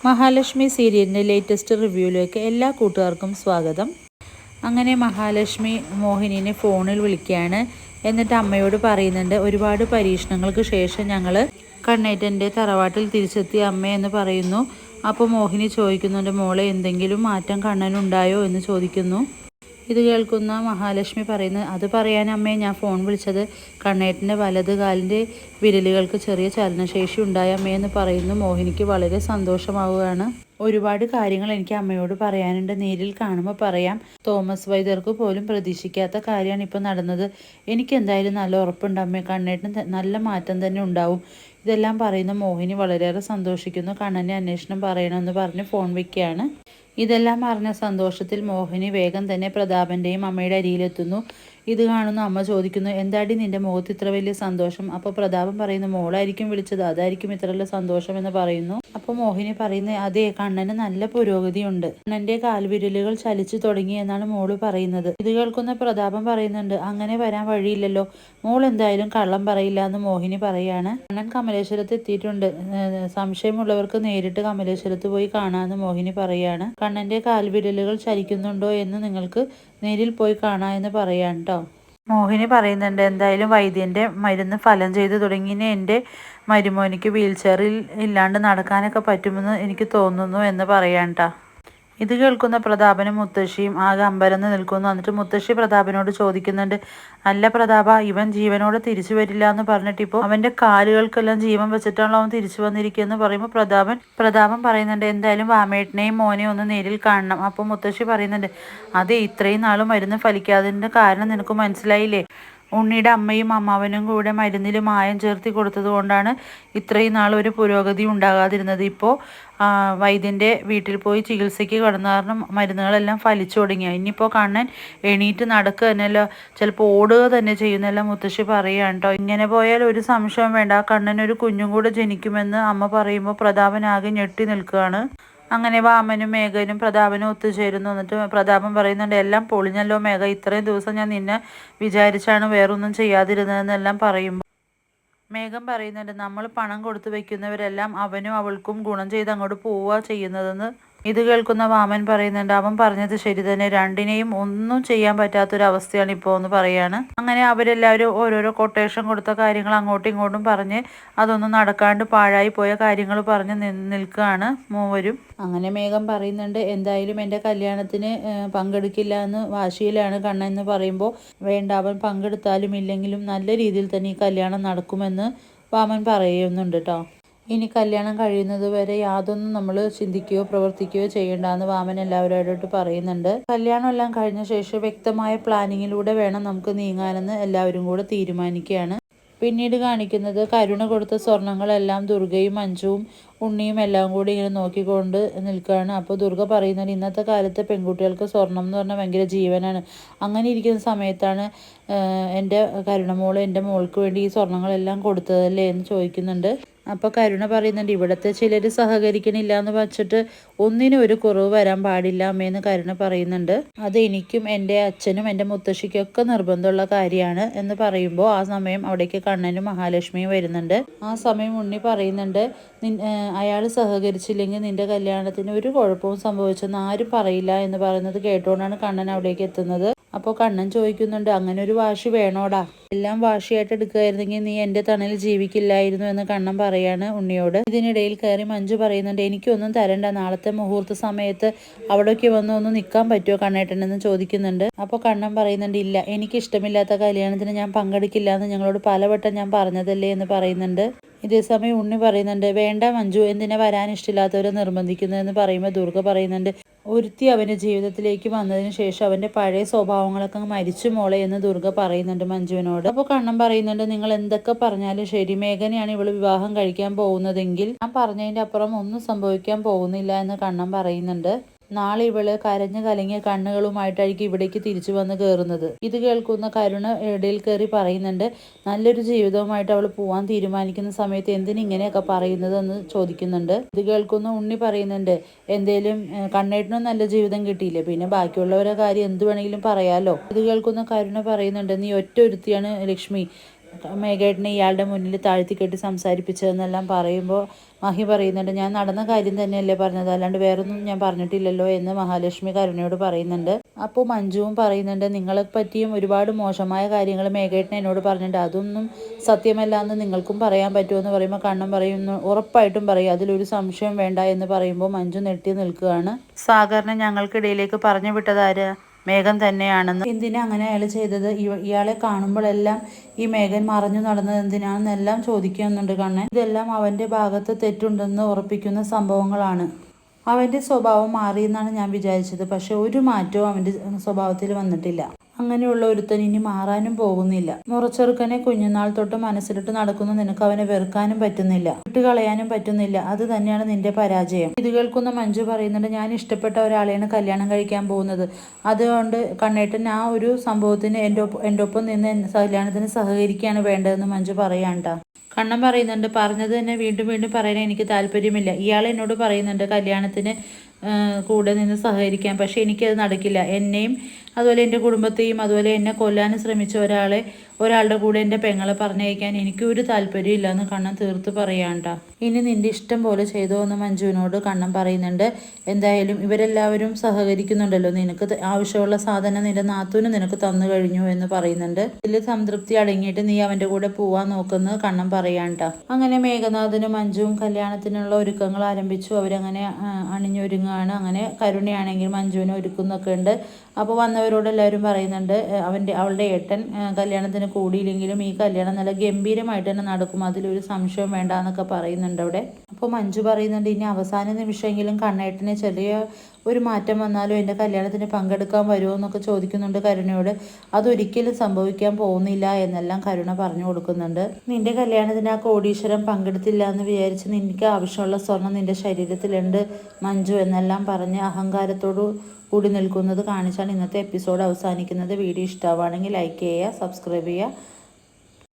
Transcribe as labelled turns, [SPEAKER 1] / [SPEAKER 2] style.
[SPEAKER 1] മഹാലക്ഷ്മി സീരിയലിൻ്റെ ലേറ്റസ്റ്റ് റിവ്യൂയിലേക്ക് എല്ലാ കൂട്ടുകാർക്കും സ്വാഗതം. അങ്ങനെ മഹാലക്ഷ്മി മോഹിനിനെ ഫോണിൽ വിളിക്കുകയാണ്. എന്നിട്ട് അമ്മയോട് പറയുന്നുണ്ട്, ഒരുപാട് പരീക്ഷണങ്ങൾക്ക് ശേഷം ഞങ്ങൾ കണ്ണേറ്റൻ്റെ തറവാട്ടിൽ തിരിച്ചെത്തി അമ്മയെന്ന് പറയുന്നു. അപ്പോൾ മോഹിനി ചോദിക്കുന്നുണ്ട്, മോളെ എന്തെങ്കിലും മാറ്റം കണ്ണനുണ്ടായോ എന്ന് ചോദിക്കുന്നു. ഇത് കേൾക്കുന്ന മഹാലക്ഷ്മി പറയുന്നത്, അത് പറയാൻ അമ്മയെ ഞാൻ ഫോൺ വിളിച്ചത്. കണ്ണേട്ടൻ്റെ വലത് കാലിൻ്റെ വിരലുകൾക്ക് ചെറിയ ചലനശേഷി ഉണ്ടായ അമ്മയെന്ന് പറയുന്നു. മോഹിനിക്ക് വളരെ സന്തോഷമാവുകയാണ്. ഒരുപാട് കാര്യങ്ങൾ എനിക്ക് അമ്മയോട് പറയാനുണ്ട്, നേരിൽ കാണുമ്പോൾ പറയാം. തോമസ് വൈദ്യർക്ക് പോലും പ്രതീക്ഷിക്കാത്ത കാര്യമാണ് ഇപ്പോൾ നടന്നത്. എനിക്ക് എന്തായാലും നല്ല ഉറപ്പുണ്ട് അമ്മേ, കണ്ണേട്ടന് നല്ല മാറ്റം തന്നെ ഉണ്ടാവും. ഇതെല്ലാം പറയുന്ന മോഹിനി വളരെയേറെ സന്തോഷിക്കുന്നു. കണ്ണനെ അന്വേഷണം പറയണമെന്ന് പറഞ്ഞ് ഫോൺ വയ്ക്കുകയാണ്. ഇതെല്ലാം അറിഞ്ഞ സന്തോഷത്തിൽ മോഹിനി വേഗം തന്നെ പ്രതാപൻ്റെയും അമ്മയുടെ അരിയിലെത്തുന്നു. ഇത് കാണുന്ന അമ്മ ചോദിക്കുന്നു, എന്താടി നിന്റെ മുഖത്ത് ഇത്ര വലിയ സന്തോഷം? അപ്പോൾ പ്രതാപൻ പറയുന്നു, മോളായിരിക്കും വിളിച്ചത്, അതായിരിക്കും ഇത്ര വലിയ സന്തോഷം എന്ന് പറയുന്നു. അപ്പോൾ മോഹിനി പറയുന്നത്, അതെ, കണ്ണന് നല്ല പുരോഗതിയുണ്ട്, കണ്ണൻ്റെ കാൽവിരലുകൾ ചലിച്ചു തുടങ്ങി എന്നാണ് മോള് പറയുന്നത്. ഇത് കേൾക്കുന്ന പ്രതാപൻ പറയുന്നുണ്ട്, അങ്ങനെ വരാൻ വഴിയില്ലല്ലോ, മോൾ എന്തായാലും കള്ളം പറയില്ല എന്ന് മോഹിനി പറയാണ്. കണ്ണൻ കമലേശ്വരത്ത് എത്തിയിട്ടുണ്ട്, സംശയമുള്ളവർക്ക് നേരിട്ട് കമലേശ്വരത്ത് പോയി കാണാമെന്ന് മോഹിനി പറയാണ്. കണ്ണൻ്റെ കാൽവിരലുകൾ ചലിക്കുന്നുണ്ടോ എന്ന് നിങ്ങൾക്ക് നേരിൽ പോയി കാണാമെന്ന് പറയാൻ കേട്ടോ. മോഹിനി പറയുന്നുണ്ട്, എന്തായാലും വൈദ്യൻ്റെ മരുന്ന് ഫലം ചെയ്തു തുടങ്ങി, എൻ്റെ മരുമോനിക്ക് വീൽ ചെയറിൽ ഇല്ലാണ്ട് നടക്കാനൊക്കെ പറ്റുമെന്ന് എനിക്ക് തോന്നുന്നു എന്ന് പറയാൻ കേട്ടോ. ഇത് കേൾക്കുന്ന പ്രതാപനും മുത്തശ്ശിയും ആകെ അമ്പരന്ന് നിൽക്കുന്നു. എന്നിട്ട് മുത്തശ്ശി പ്രതാപനോട് ചോദിക്കുന്നുണ്ട്, അല്ല പ്രതാപ, ഇവൻ ജീവനോടെ തിരിച്ചു വരില്ല എന്ന് പറഞ്ഞിട്ട് ഇപ്പോൾ അവൻ്റെ കാലുകൾക്കെല്ലാം ജീവൻ വെച്ചിട്ടാണല്ലോ അവൻ തിരിച്ചു വന്നിരിക്കുകയെന്ന് പറയുമ്പോൾ പ്രതാപൻ പറയുന്നുണ്ട്, എന്തായാലും വാമേട്ടനെയും മോനെയും ഒന്ന് നേരിൽ കാണണം. അപ്പോൾ മുത്തശ്ശി പറയുന്നുണ്ട്, അതെ, ഇത്രയും നാളും മരുന്ന് ഫലിക്കാതിൻ്റെ കാരണം നിനക്ക് മനസ്സിലായില്ലേ? ഉണ്ണിയുടെ അമ്മയും അമ്മാവനും കൂടെ മരുന്നിൽ മായം ചേർത്തി കൊടുത്തത് കൊണ്ടാണ് ഇത്രയും നാൾ ഒരു പുരോഗതി ഉണ്ടാകാതിരുന്നത്. ഇപ്പോൾ വൈദ്യൻ്റെ വീട്ടിൽ പോയി ചികിത്സയ്ക്ക് കിടന്ന കാരണം മരുന്നുകളെല്ലാം ഫലിച്ചു തുടങ്ങി. ഇനിയിപ്പോൾ കണ്ണൻ എണീറ്റ് നടക്കുക തന്നെയല്ലോ, ചിലപ്പോൾ ഓടുക തന്നെ ചെയ്യുന്നെല്ലാം മുത്തശ്ശി പറയുകയാണ് കേട്ടോ. ഇങ്ങനെ പോയാൽ ഒരു സംശയം വേണ്ട, ആ കണ്ണനൊരു കുഞ്ഞും കൂടെ ജനിക്കുമെന്ന് അമ്മ പറയുമ്പോൾ പ്രതാപനാകെ ഞെട്ടി നിൽക്കുകയാണ്. അങ്ങനെ വാമനും മേഘനും പ്രതാപനും ഒത്തുചേരുന്നു. എന്നിട്ട് പ്രതാപൻ പറയുന്നുണ്ട്, എല്ലാം പൊളിഞ്ഞല്ലോ മേഘ, ഇത്രയും ദിവസം ഞാൻ നിന്നെ വിചാരിച്ചാണ് വേറൊന്നും ചെയ്യാതിരുന്നതെന്നെല്ലാം പറയുമ്പോൾ മേഘം പറയുന്നുണ്ട്, നമ്മൾ പണം കൊടുത്തു വെക്കുന്നവരെല്ലാം അവനും അവൾക്കും ഗുണം ചെയ്ത് അങ്ങോട്ട് പോവുക ചെയ്യുന്നതെന്ന്. ഇത് കേൾക്കുന്ന വാമൻ പറയുന്നുണ്ട്, അവൻ പറഞ്ഞത് ശരി തന്നെ, രണ്ടിനെയും ഒന്നും ചെയ്യാൻ പറ്റാത്തൊരവസ്ഥയാണ് ഇപ്പോൾ എന്ന് പറയാണ്. അങ്ങനെ അവരെല്ലാവരും ഓരോരോ കൊട്ടേഷൻ കൊടുത്ത കാര്യങ്ങൾ അങ്ങോട്ടും ഇങ്ങോട്ടും പറഞ്ഞ് അതൊന്നും നടക്കാണ്ട് പാഴായി പോയ കാര്യങ്ങൾ പറഞ്ഞ് നിൽക്കുകയാണ് മൂവരും. അങ്ങനെ മേഘം പറയുന്നുണ്ട്, എന്തായാലും എൻ്റെ കല്യാണത്തിന് പങ്കെടുക്കില്ല എന്ന് വാശിയിലാണ് കണ്ണൻ എന്ന് പറയുമ്പോൾ, വേണ്ട, അവൻ പങ്കെടുത്താലും ഇല്ലെങ്കിലും നല്ല രീതിയിൽ തന്നെ ഈ കല്യാണം നടക്കുമെന്ന് വാമൻ പറയുന്നുണ്ട് കേട്ടോ. ഇനി കല്യാണം കഴിയുന്നത് വരെ യാതൊന്നും നമ്മൾ ചിന്തിക്കുകയോ പ്രവർത്തിക്കുകയോ ചെയ്യേണ്ടെന്ന് വാമൻ എല്ലാവരോടായിട്ട് പറയുന്നുണ്ട്. കല്യാണം എല്ലാം കഴിഞ്ഞ ശേഷം വ്യക്തമായ പ്ലാനിങ്ങിലൂടെ വേണം നമുക്ക് നീങ്ങാനെന്ന് എല്ലാവരും കൂടെ തീരുമാനിക്കുകയാണ്. പിന്നീട് കാണിക്കുന്നത് കരുണ കൊടുത്ത സ്വർണങ്ങളെല്ലാം ദുർഗയും മഞ്ജുവും ഉണ്ണിയും എല്ലാം കൂടി ഇങ്ങനെ നോക്കിക്കൊണ്ട് നിൽക്കുകയാണ്. അപ്പോൾ ദുർഗ പറയുന്നത്, ഇന്നത്തെ കാലത്ത് പെൺകുട്ടികൾക്ക് സ്വർണം എന്ന് പറഞ്ഞാൽ ഭയങ്കര ജീവനാണ്. അങ്ങനെ ഇരിക്കുന്ന സമയത്താണ് എൻ്റെ കരുണമോൾ എൻ്റെ മോൾക്ക് വേണ്ടി ഈ സ്വർണങ്ങളെല്ലാം കൊടുത്തതല്ലേ എന്ന് ചോദിക്കുന്നുണ്ട്. അപ്പോൾ കരുണ പറയുന്നുണ്ട്, ഇവിടുത്തെ ചിലർ സഹകരിക്കണില്ല എന്ന് വച്ചിട്ട് ഒന്നിനും ഒരു കുറവ് വരാൻ പാടില്ല അമ്മയെന്ന് കരുണ പറയുന്നുണ്ട്. അത് എനിക്കും എൻ്റെ അച്ഛനും എൻ്റെ മുത്തശ്ശിക്കൊക്കെ നിർബന്ധമുള്ള കാര്യമാണ് എന്ന് പറയുമ്പോൾ ആ സമയം അവിടേക്ക് കണ്ണനും മഹാലക്ഷ്മിയും വരുന്നുണ്ട്. ആ സമയം ഉണ്ണി പറയുന്നുണ്ട്, അയാൾ സഹകരിച്ചില്ലെങ്കിൽ നിന്റെ കല്യാണത്തിന് ഒരു കുഴപ്പവും സംഭവിച്ചെന്ന് ആരും പറയില്ല എന്ന് പറയുന്നത് കേട്ടുകൊണ്ടാണ് കണ്ണൻ അവിടേക്ക് എത്തുന്നത്. അപ്പോൾ കണ്ണൻ ചോദിക്കുന്നുണ്ട്, അങ്ങനെ ഒരു വാശി വേണോടാ? എല്ലാം വാശിയായിട്ട് എടുക്കുകയായിരുന്നെങ്കിൽ നീ എൻ്റെ തണലിൽ ജീവിക്കില്ലായിരുന്നു എന്ന് കണ്ണൻ പറയാണ് ഉണ്ണിയോട്. ഇതിനിടയിൽ കയറി മഞ്ജു പറയുന്നുണ്ട്, എനിക്കൊന്നും തരണ്ട, നാളത്തെ മുഹൂർത്ത സമയത്ത് അവിടേക്ക് വന്ന് ഒന്ന് നിൽക്കാൻ പറ്റുമോ കണ്ണേട്ടനെന്ന് ചോദിക്കുന്നുണ്ട്. അപ്പോൾ കണ്ണൻ പറയുന്നുണ്ട്, ഇല്ല, എനിക്ക് ഇഷ്ടമില്ലാത്ത കല്യാണത്തിന് ഞാൻ പങ്കെടുക്കില്ല എന്ന് ഞങ്ങളോട് പലവട്ടം ഞാൻ പറഞ്ഞതല്ലേ എന്ന് പറയുന്നുണ്ട്. ഇതേസമയം ഉണ്ണി പറയുന്നുണ്ട്, വേണ്ട മഞ്ജു, എന്തിനാ വരാൻ ഇഷ്ടമില്ലാത്തവരെ നിർബന്ധിക്കുന്നതെന്ന് പറയുമ്പോൾ ദുർഗ പറയുന്നുണ്ട്, ഒരുത്തി അവൻ്റെ ജീവിതത്തിലേക്ക് വന്നതിന് ശേഷം അവൻ്റെ പഴയ സ്വഭാവങ്ങളൊക്കെ മരിച്ചു മോളെ എന്ന് ദുർഗ പറയുന്നുണ്ട് മഞ്ജുവിനോട്. അപ്പോൾ കണ്ണൻ പറയുന്നുണ്ട്, നിങ്ങൾ എന്തൊക്കെ പറഞ്ഞാലും ശരി, മേഘനെയാണ് ഇവള് വിവാഹം കഴിക്കാൻ പോകുന്നതെങ്കിൽ ഞാൻ പറഞ്ഞതിൻ്റെ അപ്പുറം ഒന്നും സംഭവിക്കാൻ പോകുന്നില്ല എന്ന് കണ്ണൻ പറയുന്നുണ്ട്. നാളെ ഇവള് കരഞ്ഞു കലങ്ങിയ കണ്ണുകളുമായിട്ടായിരിക്കും ഇവിടേക്ക് തിരിച്ചു വന്ന് കയറുന്നത്. ഇത് കേൾക്കുന്ന കരുണ ഇടയിൽ കയറി പറയുന്നുണ്ട്, നല്ലൊരു ജീവിതവുമായിട്ട് അവൾ പോവാൻ തീരുമാനിക്കുന്ന സമയത്ത് എന്തിനിങ്ങനെയൊക്കെ പറയുന്നത് എന്ന് ചോദിക്കുന്നുണ്ട്. ഇത് കേൾക്കുന്ന ഉണ്ണി പറയുന്നുണ്ട്, എന്തേലും കണ്ണേട്ടനും നല്ല ജീവിതം കിട്ടിയില്ലേ, പിന്നെ ബാക്കിയുള്ളവരുടെ കാര്യം എന്ത് വേണമെങ്കിലും പറയാലോ. ഇത് കേൾക്കുന്ന കരുണ പറയുന്നുണ്ട്, നീ ഒറ്റ ഒരുത്തിയാണ് ലക്ഷ്മി, മേഘേട്ടനെ ഇയാളുടെ മുന്നിൽ താഴ്ത്തിക്കെട്ടി സംസാരിപ്പിച്ചതെന്നെല്ലാം പറയുമ്പോൾ മഹി പറയുന്നുണ്ട്, ഞാൻ നടന്ന കാര്യം തന്നെയല്ലേ പറഞ്ഞത്, അല്ലാണ്ട് വേറൊന്നും ഞാൻ പറഞ്ഞിട്ടില്ലല്ലോ എന്ന് മഹാലക്ഷ്മി കരുണയോട് പറയുന്നുണ്ട്. അപ്പോൾ മഞ്ജുവും പറയുന്നുണ്ട്, നിങ്ങളെ പറ്റിയും ഒരുപാട് മോശമായ കാര്യങ്ങൾ മേഘേട്ടൻ എന്നോട് പറഞ്ഞിട്ടുണ്ട്, അതൊന്നും സത്യമല്ല എന്ന് നിങ്ങൾക്കും പറയാൻ പറ്റുമോ എന്ന് പറയുമ്പോൾ കണ്ണൻ പറയുന്നു, ഉറപ്പായിട്ടും പറയും, അതിലൊരു സംശയം വേണ്ട എന്ന് പറയുമ്പോൾ മഞ്ജു നെട്ടി നിൽക്കുകയാണ്. സാഗറിനെ ഞങ്ങൾക്കിടയിലേക്ക് പറഞ്ഞു വിട്ടതാര്? മേഘൻ തന്നെയാണെന്ന്. എന്തിനാ അങ്ങനെ അയാൾ ചെയ്തത്? ഇയാളെ കാണുമ്പോഴെല്ലാം ഈ മേഘൻ മറഞ്ഞു നടന്നത് എന്തിനാണെന്നെല്ലാം ചോദിക്കുന്നുണ്ട് കണ്ണൻ. ഇതെല്ലാം അവൻ്റെ ഭാഗത്ത് തെറ്റുണ്ടെന്ന് ഉറപ്പിക്കുന്ന സംഭവങ്ങളാണ്. അവൻ്റെ സ്വഭാവം മാറിയെന്നാണ് ഞാൻ വിചാരിച്ചത്, പക്ഷെ ഒരു മാറ്റവും അവൻ്റെ സ്വഭാവത്തിൽ വന്നിട്ടില്ല. അങ്ങനെയുള്ള ഒരുത്തൻ ഇനി മാറാനും പോകുന്നില്ല. മുറച്ചെറുക്കനെ കുഞ്ഞുനാൾ തൊട്ട് മനസ്സിലിട്ട് നടക്കുന്ന നിനക്ക് അവനെ വെറുക്കാനും പറ്റുന്നില്ല, വിട്ടുകളയാനും പറ്റുന്നില്ല. അത് തന്നെയാണ് നിന്റെ പരാജയം. ഇത് കേൾക്കുന്ന മഞ്ജു പറയുന്നുണ്ട്, ഞാൻ ഇഷ്ടപ്പെട്ട ഒരാളെയാണ് കല്യാണം കഴിക്കാൻ പോകുന്നത്, അതുകൊണ്ട് കണ്ണേട്ടൻ ആ ഒരു സംഭവത്തിന് എൻ്റെ ഒപ്പം നിന്ന് കല്യാണത്തിന് സഹകരിക്കുകയാണ് വേണ്ടതെന്ന് മഞ്ജു പറയാണ്ട. കണ്ണൻ പറയുന്നുണ്ട്, പറഞ്ഞത് തന്നെ വീണ്ടും വീണ്ടും പറയാൻ എനിക്ക് താല്പര്യമില്ല. ഇയാൾ എന്നോട് പറയുന്നുണ്ട് കല്യാണത്തിന് കൂടെ നിന്ന് സഹകരിക്കാൻ, പക്ഷേ എനിക്കത് നടക്കില്ല. എന്നെയും അതുപോലെ എൻ്റെ കുടുംബത്തെയും അതുപോലെ എന്നെ കൊല്ലാനും ശ്രമിച്ച ഒരാളുടെ കൂടെ എൻ്റെ പെങ്ങളെ പറഞ്ഞയക്കാൻ എനിക്കൊരു താല്പര്യമില്ല എന്ന് കണ്ണൻ തീർത്ത് പറയാണ്ട. ഇനി നിൻ്റെ ഇഷ്ടം പോലെ ചെയ്തോ എന്ന് മഞ്ജുവിനോട് കണ്ണൻ പറയുന്നുണ്ട്. എന്തായാലും ഇവരെല്ലാവരും സഹകരിക്കുന്നുണ്ടല്ലോ, നിനക്ക് ആവശ്യമുള്ള സാധനം നിന്റെ നാത്തൂന് നിനക്ക് തന്നു കഴിഞ്ഞു എന്ന് പറയുന്നുണ്ട്. ഇതിൽ സംതൃപ്തി അടങ്ങിയിട്ട് നീ അവൻ്റെ കൂടെ പോവാൻ നോക്കുന്നത് കണ്ണൻ പറയാണ്ട. അങ്ങനെ മേഘനാഥനും മഞ്ജുവും കല്യാണത്തിനുള്ള ഒരുക്കങ്ങൾ ആരംഭിച്ചു. അവരങ്ങനെ അണിഞ്ഞൊരുങ്ങുകയാണ്. അങ്ങനെ കരുണയാണെങ്കിൽ മഞ്ജുവിനെ ഒരുക്കുന്നൊക്കെ ഉണ്ട്. അപ്പോൾ വന്നവരോട് എല്ലാവരും പറയുന്നുണ്ട്, അവളുടെ ഏട്ടൻ കല്യാണത്തിന് കൂടിയില്ലെങ്കിലും ഈ കല്യാണം നല്ല ഗംഭീരമായിട്ട് തന്നെ നടക്കും, അതിലൊരു സംശയം വേണ്ട എന്നൊക്കെ പറയുന്നുണ്ട് അവിടെ. അപ്പോൾ മഞ്ജു പറയുന്നുണ്ട്, ഇനി അവസാന നിമിഷമെങ്കിലും കണ്ണേട്ടന് ചെറിയ ഒരു മാറ്റം വന്നാലും എൻ്റെ കല്യാണത്തിന് പങ്കെടുക്കാൻ വരുമോ എന്നൊക്കെ ചോദിക്കുന്നുണ്ട് കരുണയോട്. അതൊരിക്കലും സംഭവിക്കാൻ പോകുന്നില്ല എന്നെല്ലാം കരുണ പറഞ്ഞു കൊടുക്കുന്നുണ്ട്. നിന്റെ കല്യാണത്തിന് ആ കോടീശ്വരം പങ്കെടുത്തില്ല എന്ന് വിചാരിച്ച് നിനക്ക് ആവശ്യമുള്ള സ്വർണം നിന്റെ ശരീരത്തിലുണ്ട് മഞ്ജു എന്നെല്ലാം പറഞ്ഞ് അഹങ്കാരത്തോട് കൂടി നിൽക്കുന്നത് കാണിച്ചാണ് ഇന്നത്തെ എപ്പിസോഡ് അവസാനിക്കുന്നത്. വീഡിയോ ഇഷ്ടമാവുകയാണെങ്കിൽ ലൈക്ക് ചെയ്യുക, സബ്സ്ക്രൈബ് ചെയ്യുക.